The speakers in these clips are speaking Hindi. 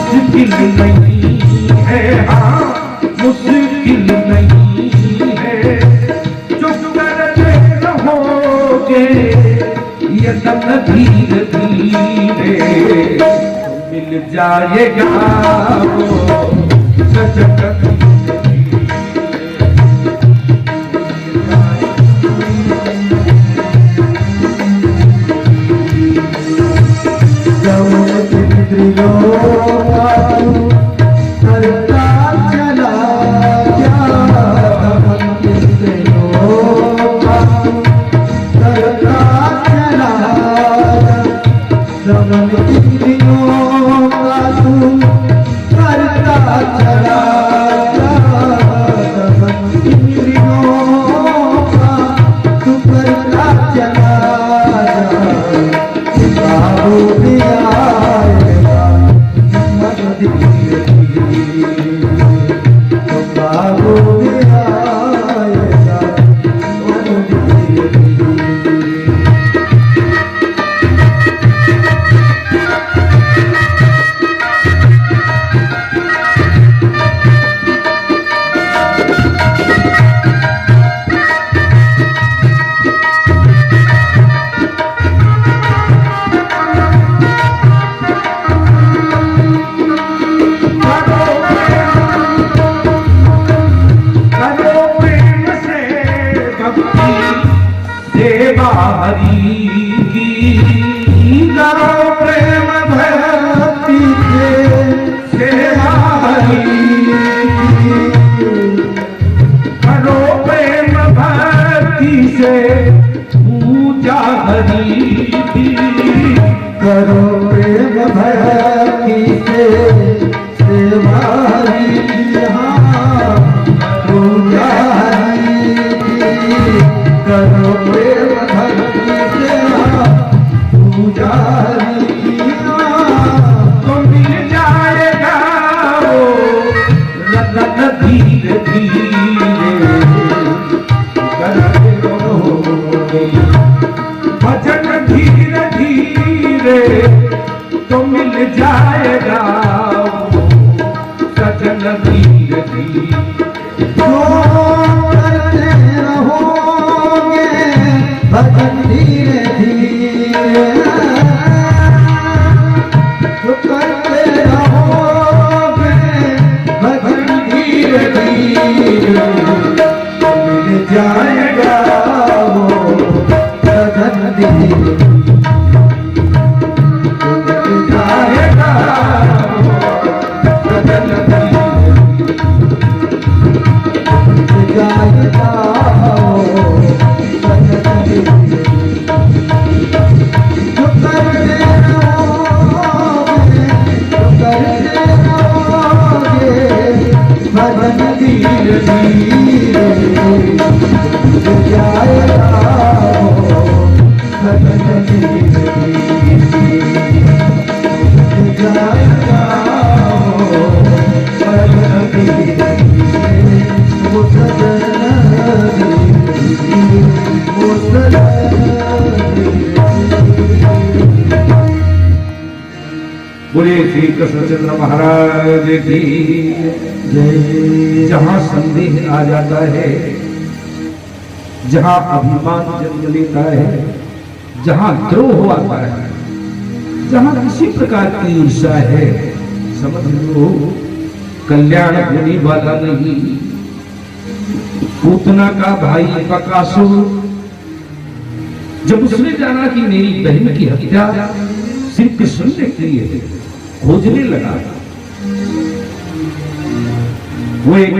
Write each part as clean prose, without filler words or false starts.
मुश्किल नहीं है, हाँ मुश्किल नहीं है, जो करते रहोगे यतन धीरे धीरे मिल जाएगा वो सजग। श्री कृष्णचंद्र महाराज की जहाँ संदेह आ जाता है, जहाँ अभिमान जन्म लेता है, जहाँ द्रोह आता है, जहाँ किसी प्रकार की ईर्षा है, समझ लो कल्याण होने वाला नहीं। पूतना का भाई बकासुर जब उसने जाना कि मेरी बहन की हत्या सिर्फ कृष्ण ने की है, खोजने लगा। वो एक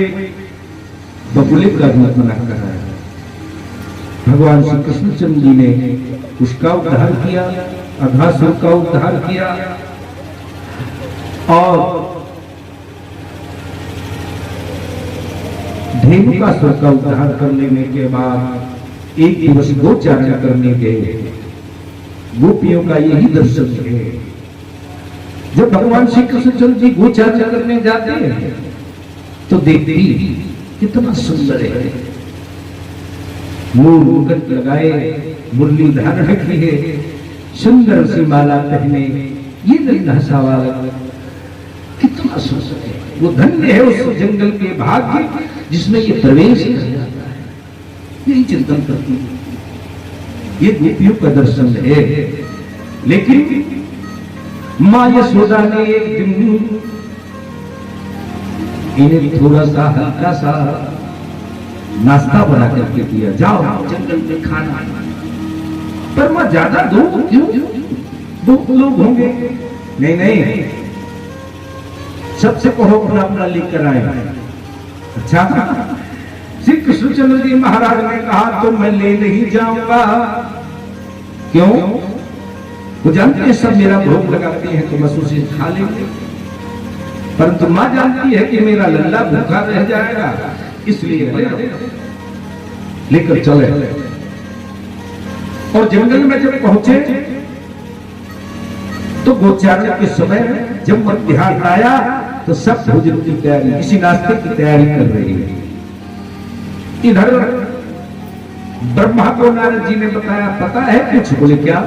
बकुले का रूप बना कर है। भगवान श्री कृष्णचंद्र जी ने उसका उद्धार किया, अघासुर का उद्धार किया और धेनुकासुर का उद्धार कर लेने के बाद एक दिवस गोचारण करने गए। गोपियों का यही दर्शन है। जब भगवान श्री कृष्णचंद्र जी गोचारण करने जाते हैं तो देखती कितना सुंदर है। मूल मुकुट लगाए, मुरली धारण की है, सुंदर सी माला पहने, ये नन्हा सा बालक कितना सुंदर है, वो धन्य है उस जंगल के भाग्य जिसमें ये प्रवेश कर जाता है। यही चिंतन करती है, ये गोपियों का दर्शन है। लेकिन मां यशोदा ने एक दिन इन्हें थोड़ा सा हल्का सा नाश्ता बना करके दिया, जाओ जंगल में खाना। पर मां ज्यादा दो क्यों, दो लोग होंगे, नहीं नहीं सबसे कहो अपना अपना लेकर आए। अच्छा, श्री कृष्णचंद्र जी महाराज ने कहा तो मैं ले नहीं जाऊंगा। क्यों? वो जानते हैं सब मेरा भोग लगाते हैं तो बस उसे खा लेंगे, परंतु मां जानती है कि मेरा लल्ला भूखा रह जाएगा, इसलिए लेकर चले। और जंगल में जब पहुंचे तो गोचारण के समय जब मध्याह्न आया तो सब भोजन की तैयारी, किसी नाश्ते की तैयारी कर रही है। इधर ब्रह्मा को नारद जी ने बताया, पता है कुछ? बोले क्या?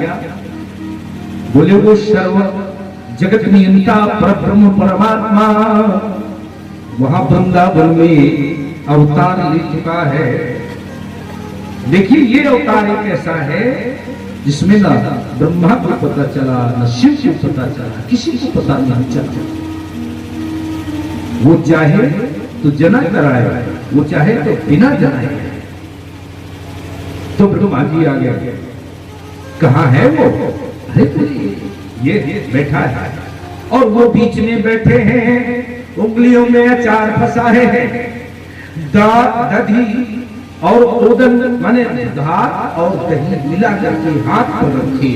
बोले वो सर्व जगत नियंता परब्रह्म परमात्मा वहां वृंदावन में अवतार ले चुका है। देखिए ये अवतार एक ऐसा है जिसमें ना ब्रह्मा को पता चला, ना शिव को पता चला, किसी को पता नहीं चला। वो चाहे तो जना कराए, वो चाहे तो बिना जनाए। तो ब्रह्मा जी आ गया, कहां है वो? अरे ये बैठा है, और वो बीच में बैठे हैं, उंगलियों में अचार फंसाए हैं, दही और ओदन माने धार और दही मिला करके हाथ पर रखे,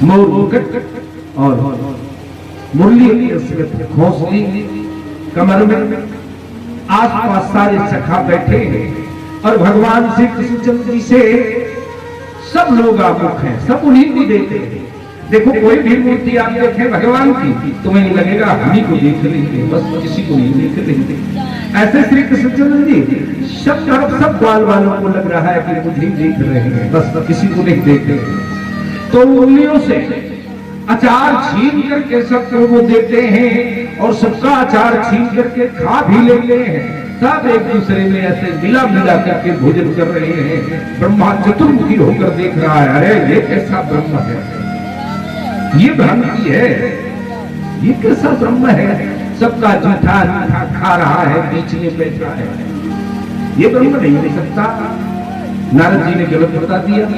मोर मुकुट और मुरली उसमें घोंसली कमर में, आसपास सारे सखा बैठे हैं और भगवान श्री कृष्णचंद्र जी से सब लोग आमुख हैं, सब उन्हीं को देखते हैं। देखो कोई भी मूर्ति आप देखें भगवान की तो तुम्हें लगेगा हम ही को देख रहे हैं, बस किसी को नहीं देख रहे हैं। ऐसे श्री कृष्णचंद्र जी सब तरफ सब ग्वाल वालों को लग रहा है कि मुझे देख रहे हैं, बस किसी को नहीं देख रहे हैं। तो उंगलियों से अचार छीन करके सबको वो देते हैं और सबका अचार छीन करके खा भी लेते हैं। सब एक दूसरे में ऐसे मिला मिला करके भोजन कर रहे हैं। ब्रह्मा चतुर्मुखी होकर देख रहा है, अरे ये कैसा ब्रह्म है, ये भ्रांति है, ये कैसा ब्रह्म है, सबका जूठा मीठा खा रहा है, बीच में बैठा है, ये ब्रह्म नहीं हो सकता। नारद जी ने गलत बता दिया।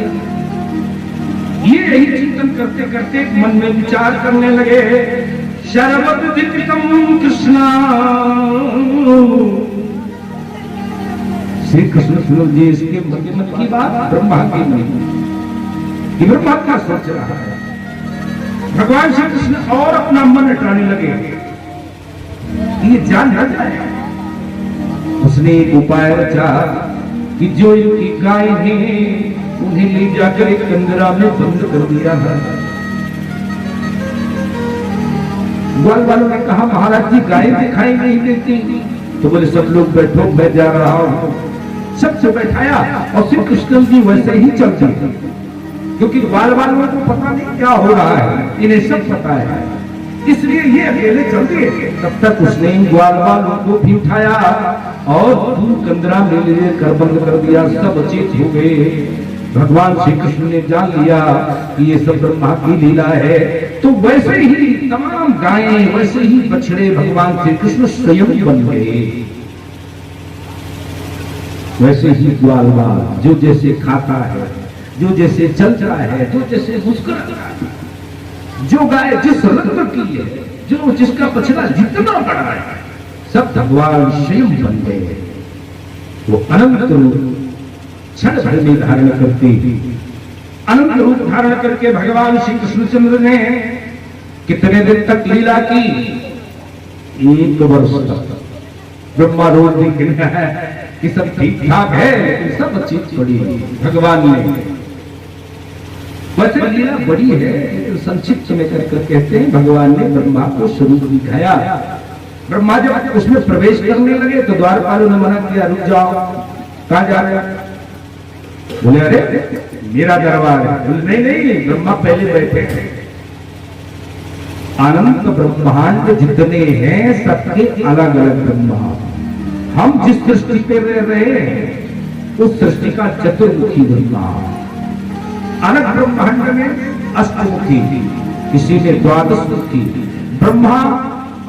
ये यही चिंतन करते करते मन में विचार करने लगे, शरवत विकृतम कृष्णा। श्री कृष्ण सुनो जी इसके मत की बात ब्रह्मा की नहीं, कि ब्रह्मा क्या सोच रहा है। भगवान श्री कृष्ण और अपना मन हटाने लगे, ये जान न जाए। उसने एक उपाय रचा कि जो इनकी गाय है उन्हें ले जाकर एक कंदरा में बंद कर दिया है। ग्वाल वालों ने कहा महाराज जी गाय दिखाई नहीं देती, तो बोले सब लोग बैठो मैं जा रहा हूं। सबसे बैठाया और श्री कृष्ण जी वैसे ही चलते, क्योंकि ग्वाल वालों को पता नहीं क्या हो रहा है, इन्हें सब पता है, इसलिए ये अकेले चलते। तब तक उसने इन ग्वाल वालों को भी उठाया और दूर कंदरा में लेकर बंद कर दिया। सब अचेत हो गए। भगवान श्री कृष्ण ने जान लिया कि ये सब ब्रह्मा की लीला है। तो वैसे ही तमाम गायें, वैसे ही बछड़े भगवान श्री कृष्ण स्वयं बन गए। वैसे ही ग्वाल वाल जो जैसे खाता है, जो जैसे चलता है, जो जैसे मुस्कुराता है, जो गाय जिस रंग की है, जो जिसका बछड़ा जितना बड़ा है, सब भगवान स्वयं बन गए। वो अनंत रूप क्षण भर में धारण करते, अनंत रूप धारण करके भगवान श्री कृष्णचंद्र ने कितने दिन तक लीला की? 1 वर्ष तक। ब्रह्मा रोज देख रहा है कि सब ठीक ठाक है, लेकिन सब चीज बड़ी भगवान ने। वैसे लीला बड़ी है, लेकिन संक्षिप्त में कर कहते हैं भगवान ने ब्रह्मा को स्वरूप दिखाया। ब्रह्मा जब उसमें प्रवेश करने लगे तो द्वारपालों ने मना किया, रुक जाओ, कहां जा रहे हैं? बोले अरे मेरा दरबार है। बोले नहीं नहीं, ब्रह्मा पहले बैठे हैं। अनंत ब्रह्मांड जितने हैं सबके अलग अलग ब्रह्मा। हम जिस सृष्टि पे रह रहे हैं उस सृष्टि का चतुर्मुखी ब्रह्मा। अनंत ब्रह्मांड में अष्टमुखी, किसी में द्वादश मुखी ब्रह्मा,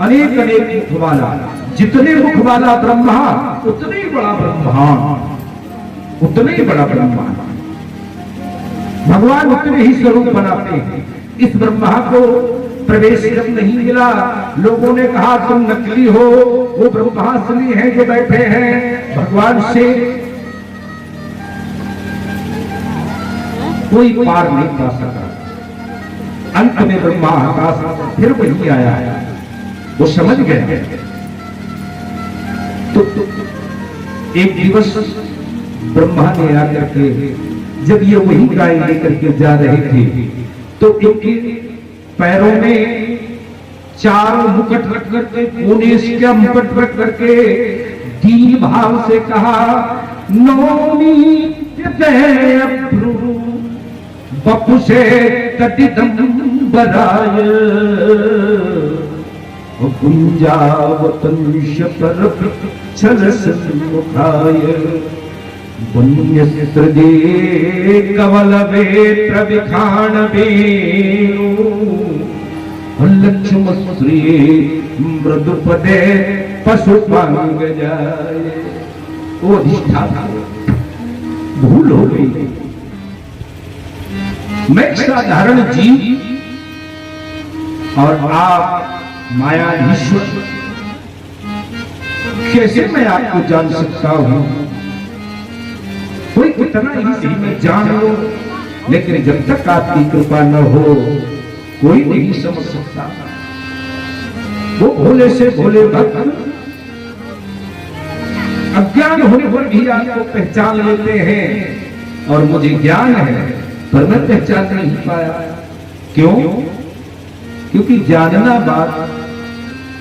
अनेक अनेक मुख वाला। जितने मुख वाला ब्रह्मा उतने ही बड़ा ब्रह्मांड, उतने ही बड़ा ब्रह्मांड। भगवान उतने ही स्वरूप बनाते हैं। इस ब्रह्मा को प्रवेश जब नहीं मिला, लोगों ने कहा तुम नकली हो, वो ब्रह्मा असली हैं जो बैठे हैं। भगवान से कोई पार नहीं पा सका। अंत में ब्रह्मा आकाश फिर वही आया, वो समझ गया। तो एक दिवस ब्रह्मा ने आकर के, जब ये वही गाय लेकर के जा रहे थे, तो इनके पैरों में चार मुकुट रख करके, कोने से मुकुट रख करके दीन भाव से कहा, नौमी भ्रू बपुषे तटिदंबराय कुंजावतंश पर छल सन्मुखाय वन्यसृजे कवलवेत्र विखाण वेणु लक्ष्मश्रिये मृदुपदे पशुपांगजाय। वो अधिष्ठाता भूल हो गई। मैं साधारण जीव और आप मायाधीश्वर, कैसे मैं आपको जान सकता हूं? कोई कितना ही सही मैं जान लो, लेकिन जब तक आपकी कृपा न हो कोई नहीं समझ सकता। वो भोले से भोले भक्त अज्ञान होने पर भी आपको पहचान लेते हैं, और मुझे ज्ञान है पर मैं पहचान नहीं पाया। क्यों? क्योंकि जानना बात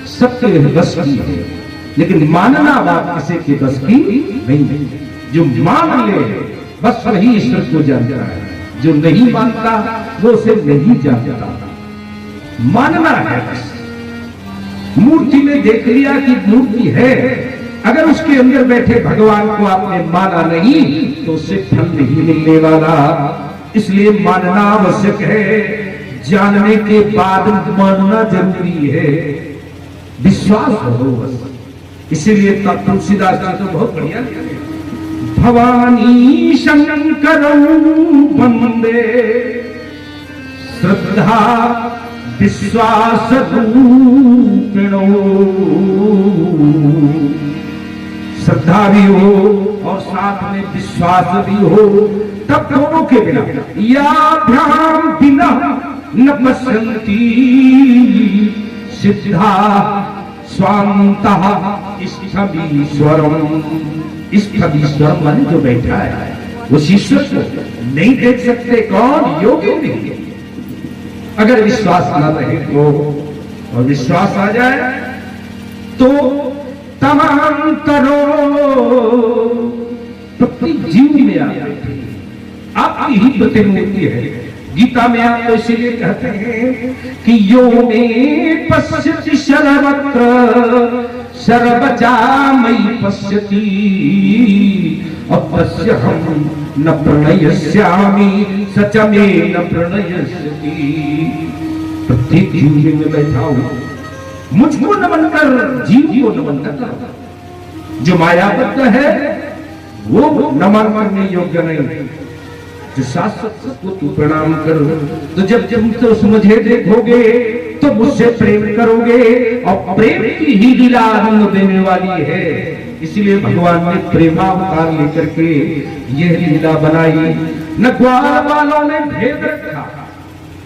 सबके बस की है, लेकिन मानना बात किसी के बस की नहीं। जो मान ले बस वही ईश्वर को जानता है, जो नहीं मानता वो उसे नहीं जानता। मानना है बस। मूर्ति में देख लिया कि मूर्ति है, अगर उसके अंदर बैठे भगवान को आपने माना नहीं तो उससे फल नहीं मिलने वाला। इसलिए मानना आवश्यक है, जानने के बाद मानना जरूरी है। विश्वास हो बस। इसीलिए तुलसीदास जी तो बहुत बढ़िया लिखे, भवानी शंकरं वंदे श्रद्धा विश्वास रूपिणो। श्रद्धा भी हो और साथ में विश्वास भी हो, तब दोनों के बिना या भ्राम बिना न पश्यन्ति सिद्धा स्वांतः इष्टमीश्वरम्। इष्टमीश्वरम् माने जो बैठा है उस ईश्वर को नहीं देख सकते। कौन? योगी नहीं। अगर विश्वास न रहे तो, और विश्वास आ जाए तो तमाम करो प्रत्येक जीव में आपकी ही प्रतिमूर्ति है। गीता में आप तो इसीलिए कहते हैं कि यो में पश्यति सर्वत्र सर्वजा मयि पश्यति अपश्यहं न प्रणयस्यामि सच में न प्रणयस्यति। प्रत्येक जीव में बैठा हूं, मुझको नमन कर, जीव को नमन कर। जो मायाबद्ध है वो नमन करने योग्य नहीं। जो शाश्वत को तू प्रणाम कर, तो जब तुम तो मुझे देखोगे तो मुझसे प्रेम करोगे, और प्रेम की ही लीला आनंद देने वाली है। इसलिए भगवान ने प्रेमावतार लेकर के यह लीला बनाई। न ग्वाल वालों ने भेद रखा,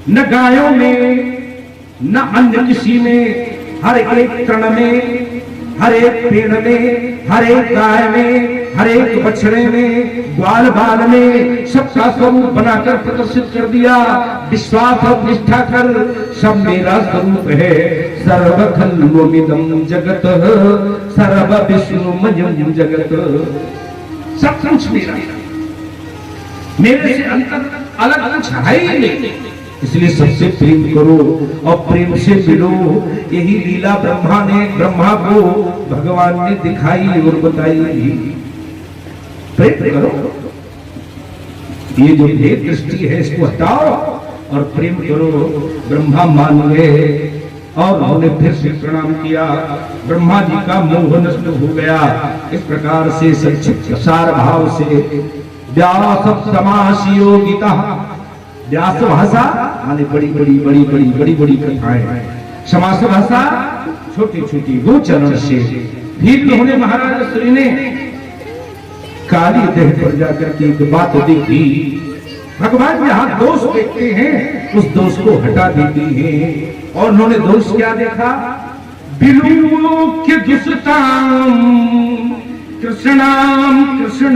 न गायों में, न अन्य किसी में। हर एक तृण में, हर एक पेड़ में, हर एक गाय में, हर एक बछड़े में, ग्वाल बाल में सबका स्वरूप बनाकर प्रदर्शित कर दिया। विश्वास और निष्ठा कर, सब मेरा स्वरूप है। सर्व खल्वमिदं जगत सर्व विष्णुमयं जगत। सब कुछ मेरा, मेरे से अंतर अलग कुछ है ही नहीं। इसलिए सबसे प्रेम करो और प्रेम से मिलो। यही लीला ब्रह्मा को भगवान ने दिखाई और बताई। प्रेम करो, ये जो भेद दृष्टि है इसको हटाओ और प्रेम करो। ब्रह्मा मान गए और उन्होंने फिर से प्रणाम किया। ब्रह्मा जी का मोह नष्ट हो गया। इस प्रकार से संक्षिप्त सार भाव से व्यास समासियोगिता, व्यास भाषा माने बड़ी बड़ी कथाएं, समास भाषा छोटी छोटी गोचरण से। फिर उन्होंने महाराज श्री ने काली देह पर जाकर के एक बात देखी। भगवान जहां दोष देखते हैं उस दोष को हटा देती हैं। और उन्होंने दोष क्या देखा? विलोक्य दुष्टाम कृष्णाम कृष्ण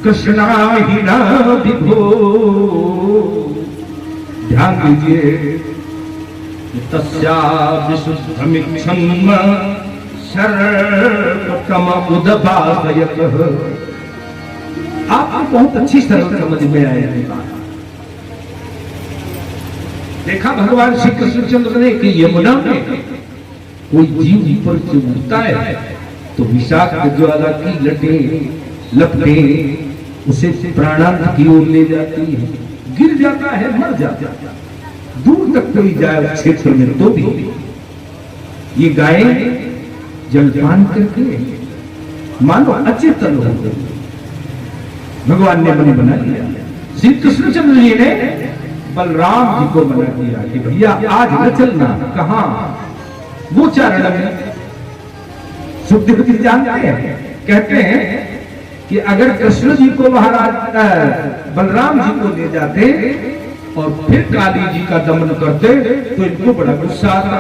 कृष्णा ही न विभो। ध्यान दीजिए, तस्या विशुद्धमिच्छन्म सर्वतम उदपादयत। आपको बहुत अच्छी सरल समझ में आएगी। देखा भगवान श्री कृष्णचंद्र ने कि यमुना में कोई जीव पर उठता है तो विषाक्त ज्वाला की लपटें उसे प्राणांत की ओर ले जाती है, गिर जाता है, मर जाता है। दूर तक कोई जाए उस क्षेत्र में तो भी ये गायें जलपान करके मानो अचेतन हो गई। भगवान ने मन बना लिया। श्री कृष्णचंद्र जी ने बलराम जी को मना किया कि भैया आज न चलना। कहा? वो चारण में सुखदेव जानते हैं, कहते हैं कि अगर कृष्ण जी को महाराज बलराम जी को ले जाते और फिर काली जी का दमन करते तो इनको बड़ा गुस्सा आता।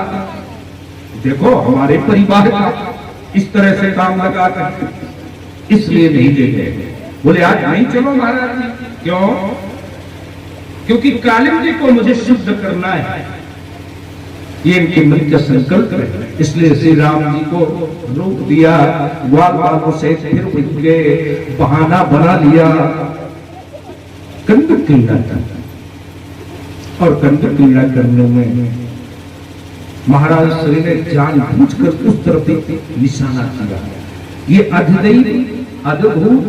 देखो हमारे परिवार का इस तरह से काम लगा कर, इसलिए नहीं ले गए। बोले आज नहीं चलो महाराज जी। क्यों? क्योंकि कालिंदी जी को मुझे शुद्ध करना है, ये इनके मन का संकल्प है। इसलिए श्री राम जी को रोक दिया। ग्वाल बालों से फिर उठ गए, बहाना बना लिया। कंद क्रीड़ा था और कंद क्रीड़ा करने में महाराज श्री ने जानबूझकर उस तरफ निशाना किया। ये अधिदैवी, अद्भुत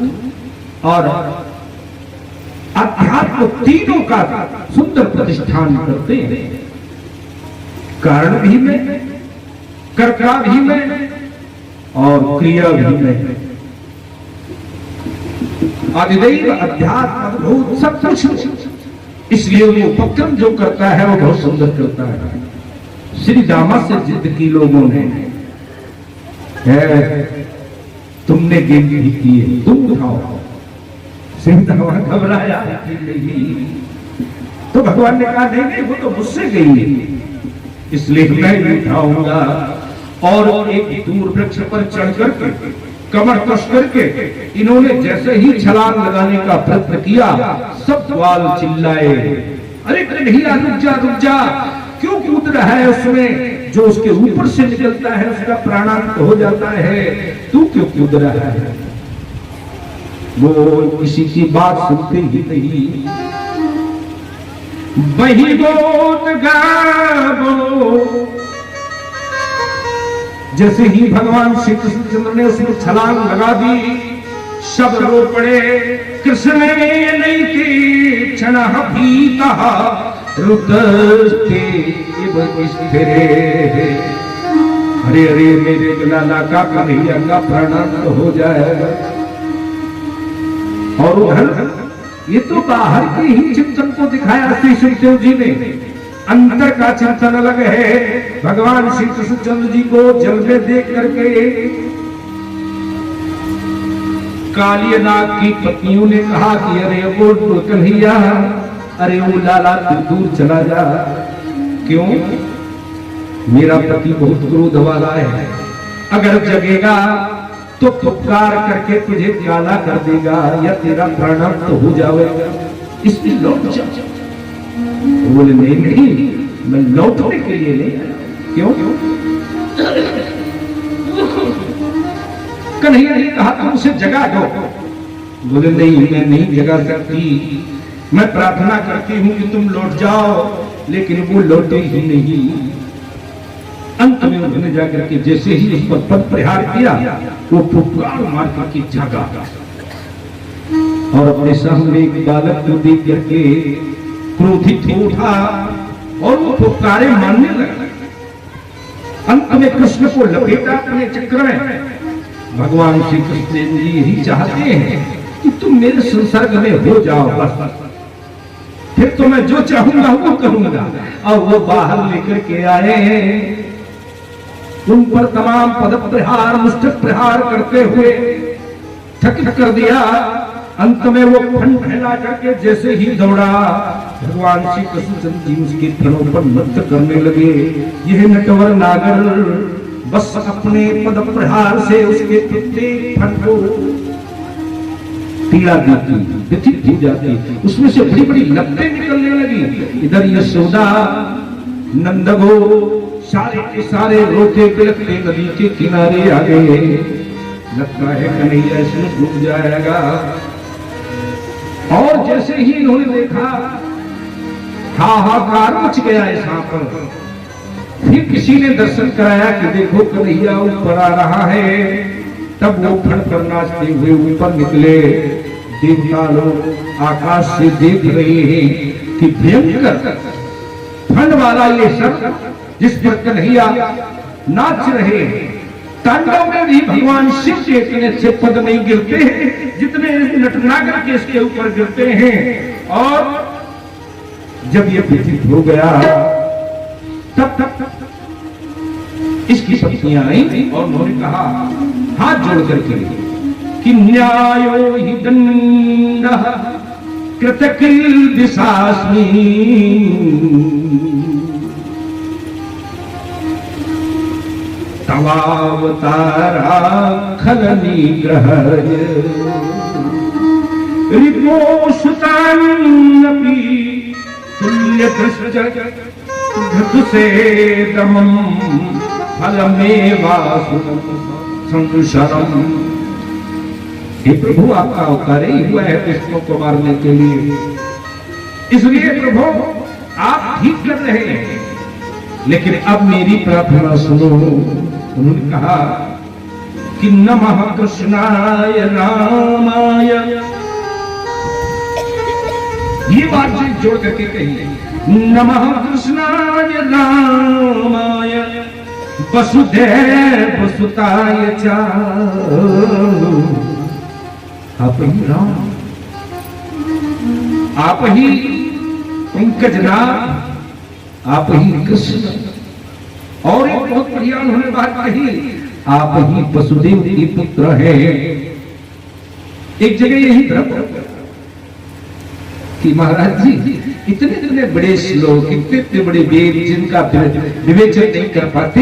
और अध्यात्म तीनों का सुंदर प्रतिष्ठान करते हैं। कारण भी में, कर्ता भी में और क्रिया भी में। अधिदैव, अध्यात्म, अद्भुत सब कुछ। इसलिए वो उपक्रम जो करता है वो बहुत सुंदर करता है। श्री दामा से जिद की लोगों ने है, तुमने गेंद भी की है, तुम उठाओ। श्री दामा घबराया तो भगवान ने कहा नहीं वो तो मुझसे गई है, इसलिए मैं नहीं उठाऊंगा। और एक दूर वृक्ष पर चढ़ करके कमर कस करके इन्होंने जैसे ही छलांग लगाने का प्रयत्न किया, सब ग्वाल चिल्लाए, अरे कन्हैया रुक जा रुक जा, क्यों कूद रहा है उसमें? जो उसके ऊपर से निकलता है उसका प्राणांत हो जाता है, तू क्यों कूद रहा है? वो किसी की बात सुनते ही नहीं। वही गोद गावो, जैसे ही भगवान श्री कृष्णचंद्र ने उसमें छलांग लगा दी, सब रो पड़े। कृष्ण ने नहीं थी क्षण भीता रुदस्ते अरे अरे मेरे लाला का कन्हैया का प्राणांत हो जाए। और उधर ये तो बाहर के ही चिंतन को दिखाया श्री सुखदेव जी ने, अंतर का चिंतन अलग है। भगवान श्री कृष्णचंद्र जी को जल में देख करके काली नाग की पत्नियों ने कहा कि अरे वो कन्हैया, अरे वो लाला तू दूर चला जा। क्यों? मेरा पति बहुत क्रोध वाला है, अगर जगेगा तो पुकार करके तुझे काला कर देगा या तेरा प्राणांत तो हो जाएगा, इसलिए लौट जा। बोले नहीं नहीं, मैं लौटने के लिए नहीं आया। क्यों? कन्हैया ने कहा तुम उसे जगा दो। बोले नहीं, मैं नहीं जगा सकती, मैं प्रार्थना करती हूं कि तुम लौट जाओ, लेकिन वो लौटे ही नहीं। अंत में उन्होंने जाकर के जैसे ही उस पर पद प्रहार किया, वो फुफकार मार करके जागा और अपने सामने एक बालक को देख करके क्रोधित हो उठा और वो फुफकारे मारने लगा। अंत में कृष्ण को लपेटा अपने चक्र में। भगवान श्री कृष्ण जी यही चाहते हैं कि तुम मेरे संसर्ग में हो जाओ, बस फिर तो मैं जो चाहूंगा वो करूंगा। और वो बाहर लेकर के आए, उन पर तमाम पद प्रहार मुष्टि प्रहार करते हुए थकित कर दिया। अंत में वो फन फैला करके जैसे ही दौड़ा, भगवान श्री कृष्ण जी उसके फनों पर नृत्य करने लगे। यह नटवर नागर बस अपने पद प्रहार से उसके प्रत्येक फन को पीड़ा देती, व्यथित हो जाती, उसमें से बड़ी बड़ी लपटें निकलने लगी। इधर यशोदा नंदगो सारे के सारे रोते बिलखते नदी के किनारे आ गए। लगता है कन्हैया इसमें डूब जाएगा। और जैसे ही इन्होंने देखा, हाहाकार मच गया यहाँ पर। फिर किसी ने दर्शन कराया कि देखो कन्हैया ऊपर आ रहा है। तब वो फन पर नाचते हुए ऊपर निकले। देवता लोग आकाश से देख रहे हैं कि भयंकर फन वाला ये सब जिस पर कन्हैया नाच रहे हैं। तांडव में भी भगवान शिव के इतने अच्छे पद नहीं गिरते हैं जितने नटनागर के इसके ऊपर गिरते हैं। और जब ये व्यतीत हो गया, तब इसकी पत्नियां आई और उन्होंने कहा हाथ जोड़ करके कि न्यायो हि दंडः कृतकिल दिशास्मि तवावतारा खल निग्रह रिपोषुतान्नपि तुल्यदृष्ट घृतुसेदमं फलमेवासु संशरम। हे प्रभु, आपका अवतार ही हुआ है कृष्ण को मारने के लिए, इसलिए प्रभु आप ठीक कर रहे हैं, लेकिन अब मेरी प्रार्थना सुनो। उन्होंने कहा कि नमः कृष्णाय रामाय, ये बात से जोड़ करके कही, नमः कृष्णाय रामाय वसुदेव सुताय च। आप ही राम, आप ही पंकजनाभ, आप ही कृष्ण। और एक बहुत बढ़िया उन्होंने बात कही, आप ही वसुदेव के पुत्र हैं। एक जगह यही तरफ कि महाराज जी इतने इतने बड़े श्लोक, इतने बड़े वेद जिनका विवेचन नहीं कर पाते,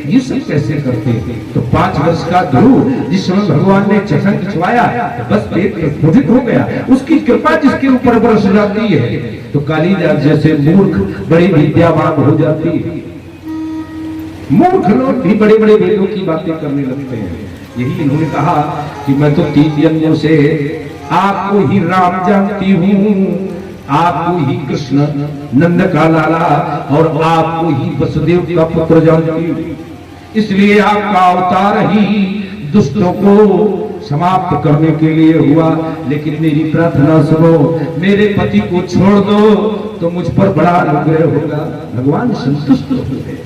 ये सब कैसे करते? तो 5 वर्ष का ध्रुव जिस समय भगवान ने चरण खिंचवाया, बस पेट प्रस्फुटित हो गया। उसकी कृपा जिसके ऊपर बरस जाती है तो कालिदास जैसे मूर्ख बड़े विद्यावान हो जाती है। मूर्ख लोग भी बड़े बड़े वेदों की बातें करने लगते हैं। यही इन्होंने कहा कि मैं तो 3 जन्मों से आपको ही राम जानती हूँ, आपको ही कृष्ण नंद का लाला और आपको ही वसुदेव का पुत्र जानती हूँ। इसलिए आपका अवतार ही दुष्टों को समाप्त करने के लिए हुआ। लेकिन मेरी प्रार्थना सुनो, मेरे पति को छोड़ दो तो मुझ पर बड़ा अनुग्रह होगा। भगवान संतुष्ट हो गए।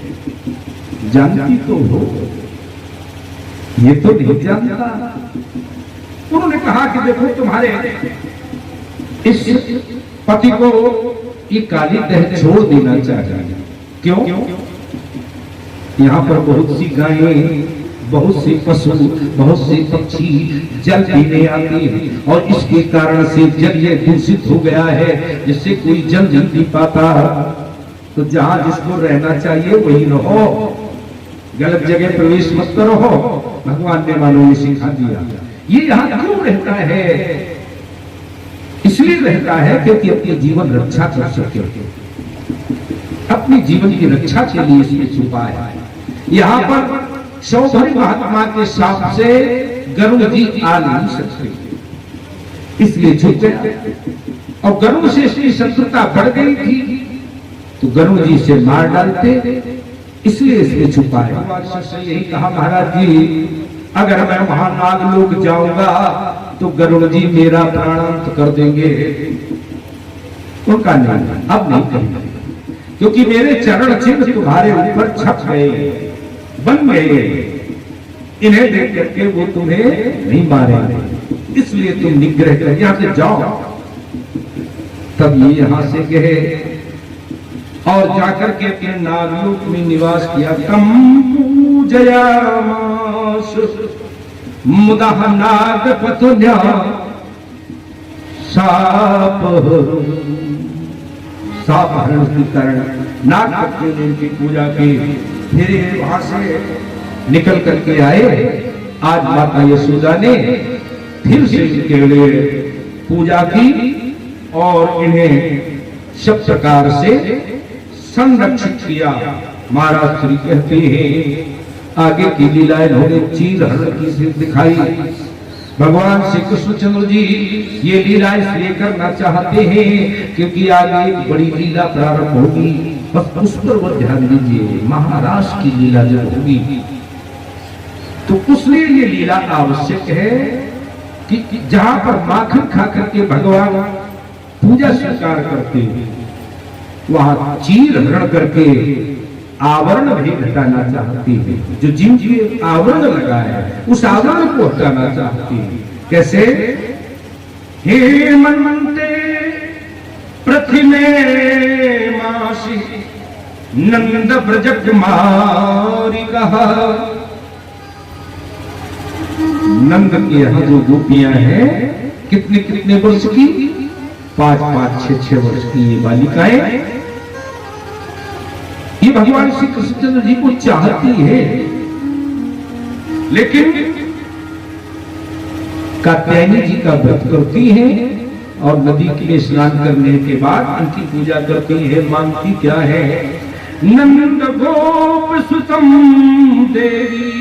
जानती तो हो, ये तो नहीं जानता। उन्होंने कहा कि देखो तुम्हारे इस पति को ये काली दह छोड़ देना चाहिए। क्यों? यहाँ पर बहुत सी गायें, बहुत से पशु, बहुत से पक्षी जल पीने आते हैं और इसके कारण से जल ये दूषित हो गया है, जिससे कोई जल नहीं पी पाता। तो जहाँ जिसको रहना चाहिए वही रहो, गलत जगह प्रवेश मत करो। भगवान ने मानो ये सिखा दिया। ये यहाँ क्यों रहता है? इसलिए रहता है क्योंकि अपनी जीवन रक्षा कर सके, अपनी जीवन की रक्षा के लिए इसमें छुपा है। यहाँ पर शौभरी महात्मा के साथ से गरुड़ जी आ नहीं सकते, इसलिए छुप गया। और गरुड़ से इसकी शत्रुता बढ़ गई थी तो गरुड़ जी से मार डालते, इसलिए इसने छुपाया। भगवान से यही कहा महाराज जी अगर मैं वहां नागलोक जाऊंगा तो गरुड़ जी मेरा प्राणांत कर देंगे। उनका नहीं, अब नहीं करेंगे, क्योंकि मेरे चरण चिन्ह तुम्हारे ऊपर छप गए, बन गए, इन्हें देख करके वो तुम्हें नहीं मारेंगे, इसलिए तुम निग्रह कर यहां से जाओ। तब ये यहां से गए और जाकर के अपने नागलोक में निवास किया। तम पूजयामास मुदह नागपतुन्या सापहरण के कारण नागपति ने उनकी पूजा की। फिर वहां से निकल करके आए। आज माता यशोदा ने फिर से इनके लिए पूजा की और इन्हें सब प्रकार से संरक्षित किया। महाराज श्री कहते हैं आगे की लीलाएं उन्होंने चील हरण की से दिखाई। भगवान श्री कृष्णचंद्र जी ये लीला इसलिए करना चाहते हैं क्योंकि आगे एक बड़ी लीला प्रारंभ होगी, बस उस पर वो ध्यान दीजिए। महाराज की लीला जब होगी तो उसलिए ये लीला आवश्यक है कि जहां पर माखन खा करके भगवान पूजा स्वीकार करते हैं वहां चीर हरण करके आवरण भी हटाना चाहती है। जो जीव के आवरण लगा है उस आवरण को हटाना चाहती है। कैसे? हे मनमंते पृथ्वी में मासी नंद ब्रज कुमारी कहा। नंद के यहाँ जो गोपियां हैं कितने कितने वर्ष की? 5-5, 6-6 वर्ष की ये बालिकाएं ये भगवान श्री कृष्णचंद्र जी को चाहती है, लेकिन कात्यायनी जी का व्रत करती है और नदी के स्नान करने के बाद उनकी पूजा करती है। मांगती क्या है? नंद गोप सुतम देवी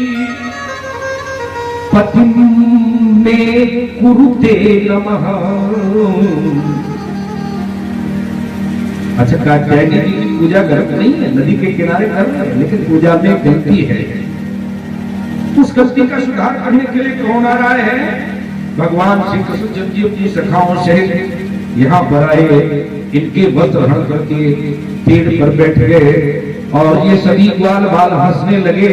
पतिम में कुरुते नमः। अच्छा, कात्यायनी जी की पूजा गलत नहीं है, नदी के किनारे कर रहे हैं, लेकिन पूजा में गलती है। उस गलती का सुधार करने के लिए कौन आ रहा है? भगवान श्री कृष्ण जी अपनी सखाओं से यहाँ पर आए, इनके वस्त्र हरण करके पेड़ पर बैठ गए और ये सभी ग्वाल बाल हंसने लगे।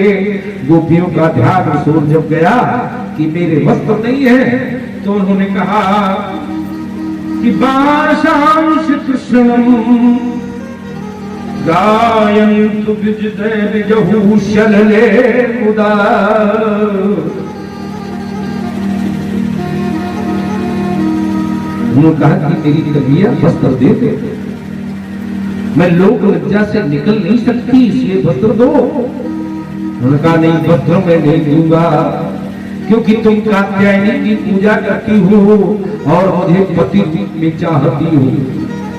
गोपियों का ध्यान उस ओर जब गया कि मेरे वस्त्र नहीं है तो उन्होंने कहा कि बाशांश कृष्णम गायन्तु विजिते विजहु शलले मुदा। उन्होंने कहा कि मेरी कबिया वस्त्र दे दे, मैं लोक लज्जा से निकल नहीं सकती, इसलिए वस्त्र दो। उन्होंने कहा नहीं, वस्त्र मैं नहीं दूंगा, क्योंकि तुम कात्यायनी की पूजा करती हो और मुझे पति में चाहती हो,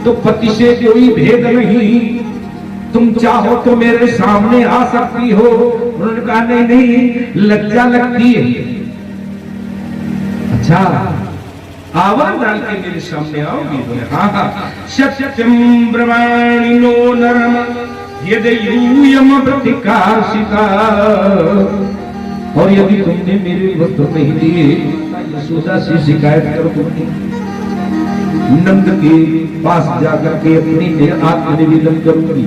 तो पति से कोई भेद नहीं, तुम चाहो तो मेरे सामने आ सकती हो। उन्होंने कहा नहीं नहीं, लज्जा लगती है। अच्छा, आवरण डाल के मेरे सामने आओगी? बोले हाँ हाँ। सत्यम ब्रह्माणिनो नरम यदि यूयम प्रतिकाशिता। और यदि तुमने मेरे वस्त्र नहीं दिए यशोदा से शिकायत कर दूंगी, नंद के पास जाकर के अपनी आत्मनिवेदन करूंगी,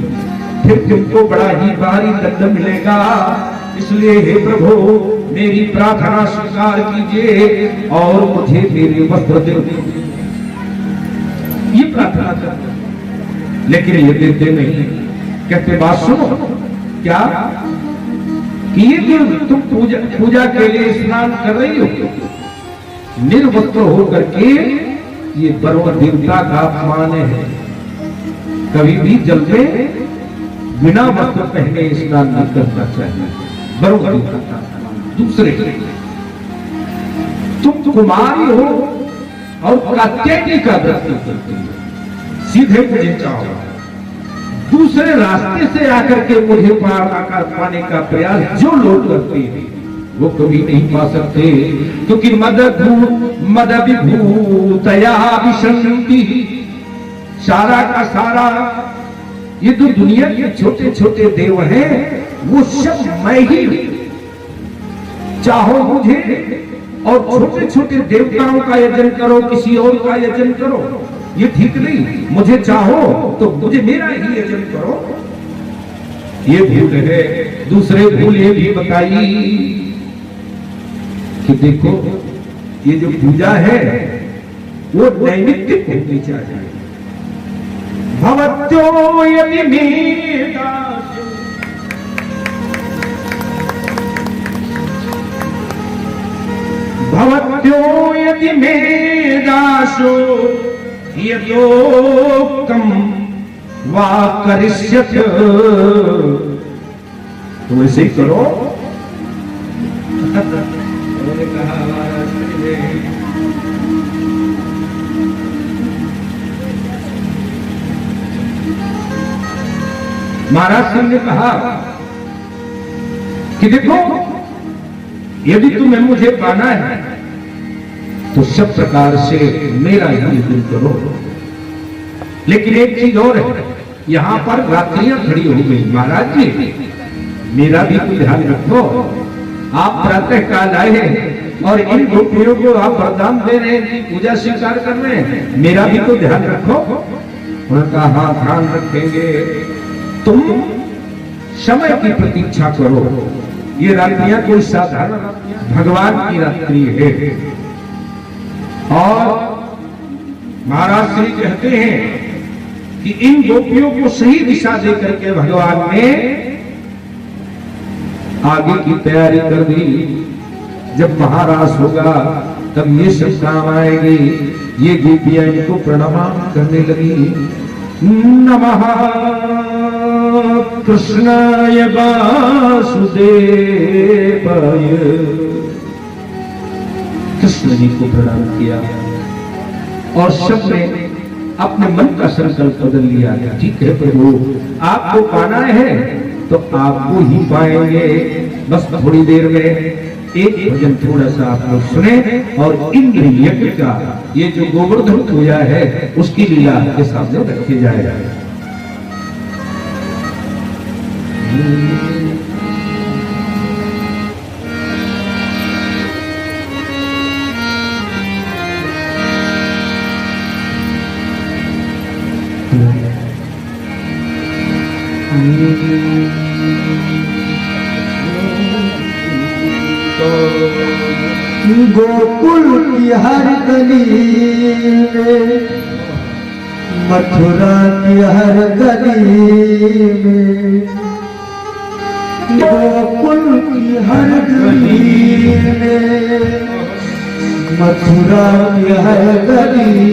फिर तुमको बड़ा ही भारी दंड मिलेगा। इसलिए हे प्रभु मेरी प्रार्थना स्वीकार कीजिए और मुझे मेरे वस्त्र दे दीजिए। ये प्रार्थना कर, लेकिन ये देते नहीं। कहते बात सुनो, क्या कि ये जो तुम पूजा के लिए स्नान कर रही हो, निर्वस्त्र होकर के, ये वरुण देवता का अपमान है। कभी भी जल में बिना वस्त्र पहने स्नान नहीं करना चाहिए। वरुण देवता का दूसरे, तुम कुमारी हो और कात्यायनी का व्रत करती हो, सीधे मुझे चाहो, दूसरे रास्ते से आकर के मुझे पाने का प्रयास जो लोग करते हैं वो कभी नहीं पा सकते, क्योंकि मद विभूतया विशंति सारा का सारा ये जो दुनिया के छोटे छोटे देव हैं वो सब मैं ही चाहो मुझे और छोटे छोटे देवताओं का यजन करो किसी और का यजन करो ये ठीक नहीं। मुझे चाहो तो मुझे मेरा ही यजन करो, ये भूल है। दूसरे भूल ये भी बताई कि देखो ये जो पूजा है वो नैमित्तिक होनी चाहिए। भवत्यो यदि मे दासो भवत्यो यदि मे दासो यदोक्तम वा करिष्यत, तो ऐसे ही करो। उन्होंने कहा महाराज सिंह ने कहा कि देखो यदि तुम्हें मुझे पाना है तो सब प्रकार से मेरा ही यजन करो। लेकिन एक चीज और है, यहां पर रात्रियां खड़ी हो गई। महाराज जी मेरा भी तो ध्यान रखो, आप प्रातः काल आए हैं और इन गोपियों को आप वरदान दे रहे हैं, पूजा स्वीकार कर रहे हैं, मेरा भी तो ध्यान रखो। उन्होंने कहा हाँ ध्यान रखेंगे, तुम समय की प्रतीक्षा करो। ये रात्रियां कोई साधारण भगवान की रात्रि है। और महाराज श्री कहते हैं कि इन गोपियों को सही दिशा दे करके भगवान ने आगे की तैयारी कर दी। जब महाराज होगा तब ये सब काम आएंगे। ये गोपियां इनको प्रणाम करने लगी। नमः कृष्णाय वासुदेवाय, कृष्ण जी को प्रणाम किया और सबने अपने मन का संकल्प बदल लिया। ठीक है प्रभु, आपको पाना है तो आपको ही पाएंगे। बस थोड़ी देर में एक भजन थोड़ा सा आप लोग सुने और इंद्र यज्ञ का ये जो गोवर्धन पूजा है उसकी लीला के सामने रखी जाएगा। गोकुल की हर गली में, मथुरा की हर गली में, गोकुल की हर गली में, मथुरा की हर गली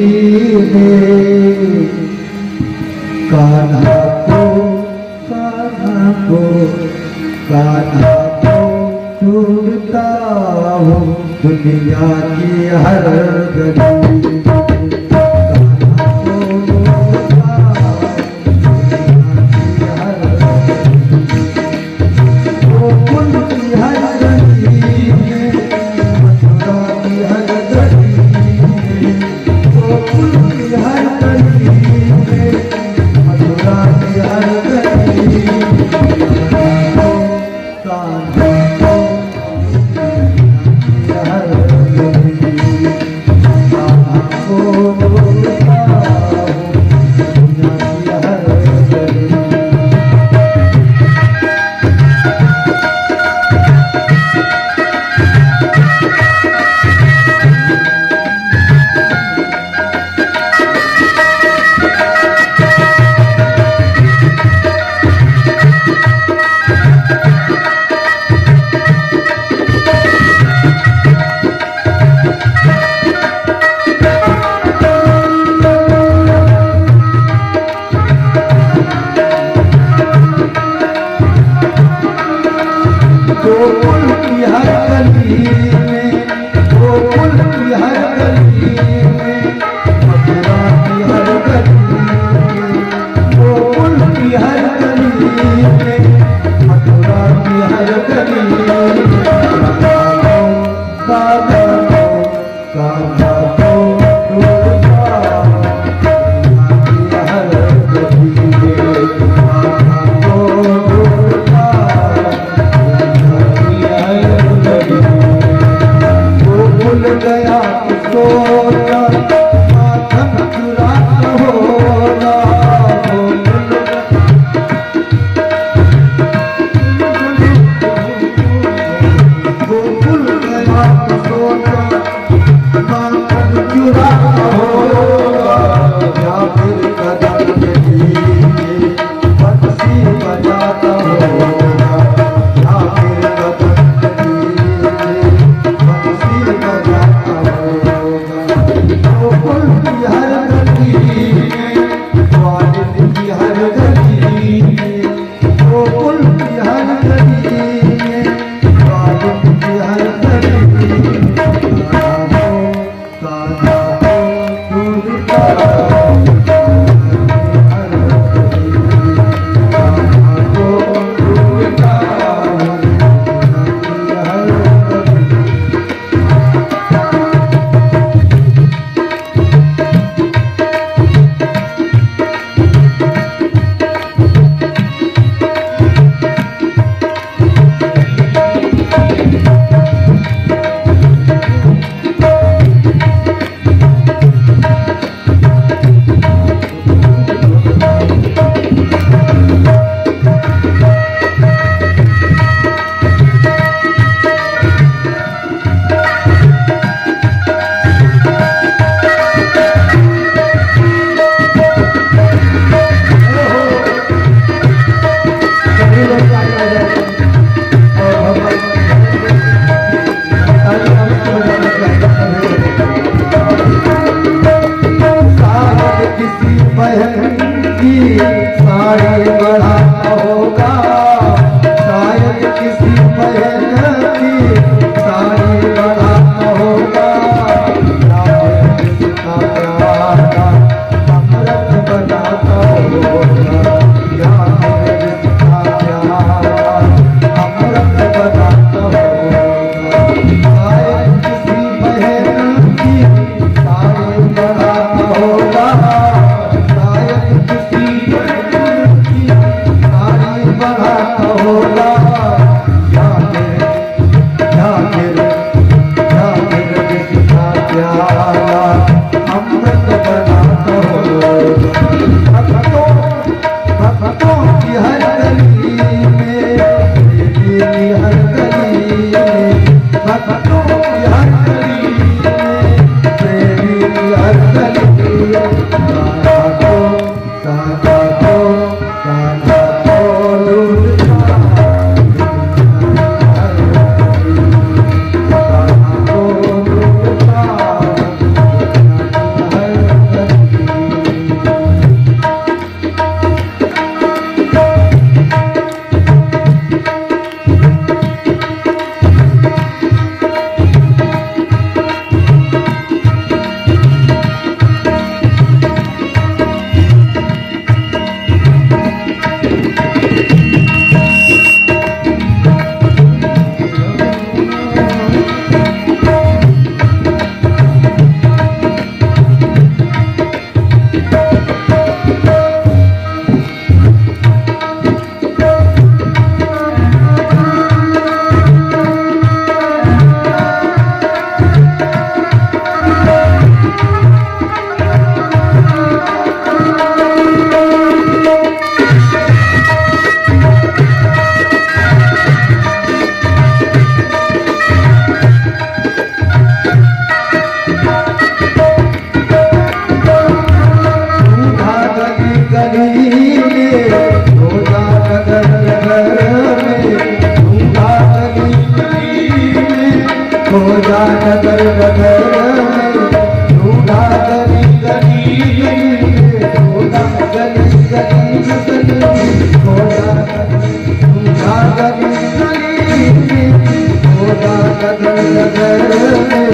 में, कान्हा को कान्हा को कान्हा को ढूंढता हूँ दुनिया की हर गली। किसी बहन की साड़ी बढ़ाना होगा, चाहे जिसका प्यारा अमृत बनाता होगा, चाहे जिसका प्यारा अमृत बनाता होगा। चाहे किसी बहन की साड़ी बढ़ाना होगा, चाहे किसी बहन की साड़ी बढ़ाना होगा, या फिर जिसका प्यारा अमृत बनाता होगा। भक्तों की हर गली में, प्रेमी की हर गली में, भक्तों की हर गली में, प्रेमी की हर गली में, कान्हा को लूटता, कान्हा को लूटता हर गली। खोजा नगर नगर में, ढूंढा गली गली में, खोजा गली गली में, खोजा ढूंढा गली गली में, खोजा नगर नगर में,